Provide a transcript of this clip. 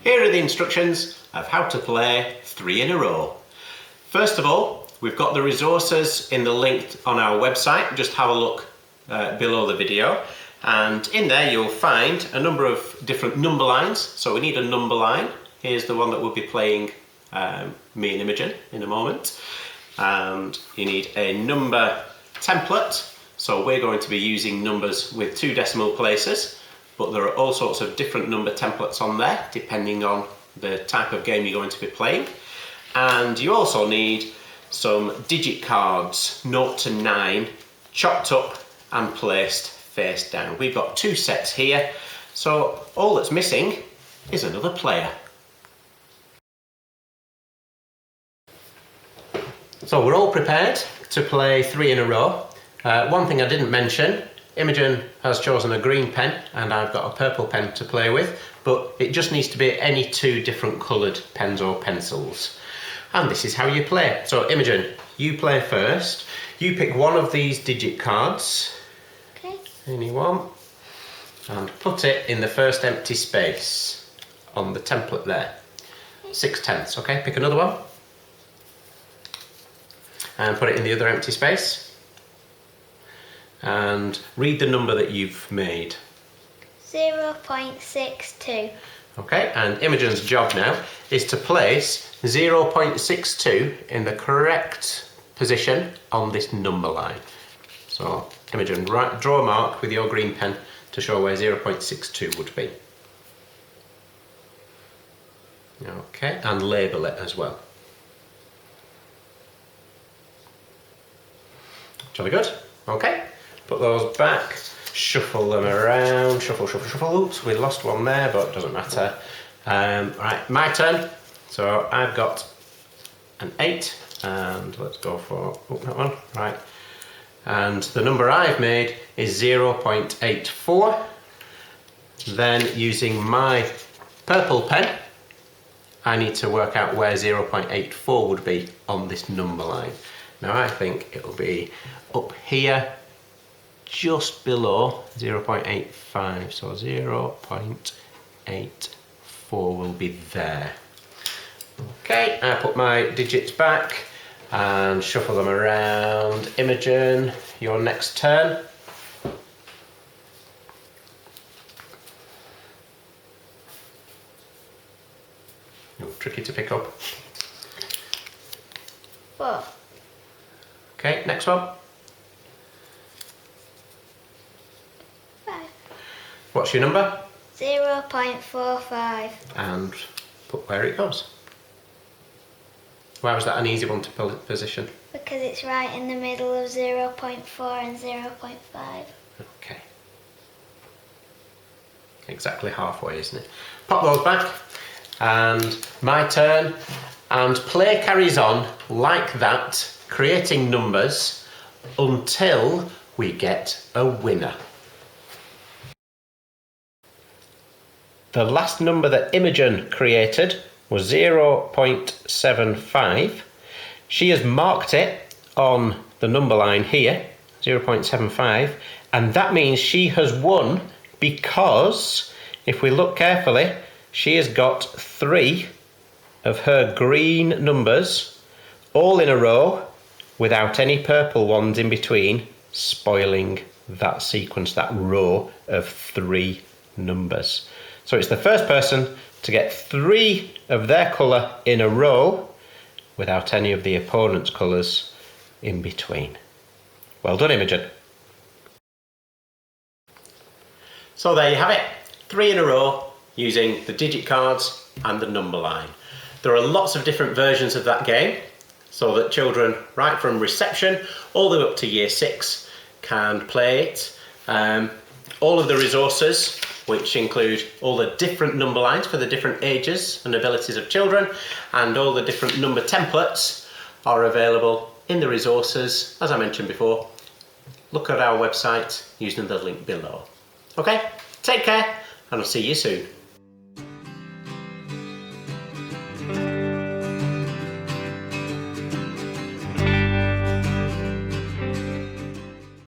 Here are the instructions of how to play 3 in a row. First of all, we've got the resources in the link on our website. Just have a look below the video, and in there you'll find a number of different number lines. So we need a number line. Here's the one that we'll be playing me and Imogen in a moment. And you need a number template. So we're going to be using numbers with 2 decimal places, but there are all sorts of different number templates on there depending on the type of game you're going to be playing. And you also need some digit cards, 0 to 9, chopped up and placed face down. We've got 2 sets here, so all that's missing is another player. So we're all prepared to play 3 in a row. One thing I didn't mention, Imogen has chosen a green pen and I've got a purple pen to play with, but it just needs to be any 2 different coloured pens or pencils. And this is how you play. So Imogen, you play first. You pick one of these digit cards, okay, any one, and put it in the first empty space on the template there. 6/10, okay? Pick another one and put it in the other empty space. And read the number that you've made. 0.62. Okay, and Imogen's job now is to place 0.62 in the correct position on this number line. So Imogen, draw a mark with your green pen to show where 0.62 would be. Okay, and label it as well. Jolly good. Okay. Put those back, shuffle them around, shuffle, shuffle, shuffle. Oops, we lost one there, but it doesn't matter. Right, my turn. So I've got an 8, and let's go for that one. Right, and the number I've made is 0.84. Then using my purple pen, I need to work out where 0.84 would be on this number line. Now I think it'll be up here, just below 0.85, so 0.84 will be there. Okay, I put my digits back and shuffle them around. Imogen, your next turn. Oh, tricky to pick up. 4. Okay, next one. 5. What's your number? 0.45. And put where it goes. Why was that an easy one to position? Because it's right in the middle of 0.4 and 0.5. Okay. Exactly halfway, isn't it? Pop those back, and my turn. And play carries on like that, creating numbers until we get a winner. The last number that Imogen created was 0.75. She has marked it on the number line here, 0.75, and that means she has won because, if we look carefully, she has got 3 of her green numbers all in a row without any purple ones in between, spoiling that sequence, that row of 3 numbers. So it's the first person to get 3 of their colour in a row without any of the opponent's colours in between. Well done, Imogen. So there you have it, 3 in a row using the digit cards and the number line. There are lots of different versions of that game, so that children right from reception all the way up to year 6 can play it. All of the resources, which include all the different number lines for the different ages and abilities of children, and all the different number templates, are available in the resources. As I mentioned before, look at our website using the link below. Okay, take care, and I'll see you soon.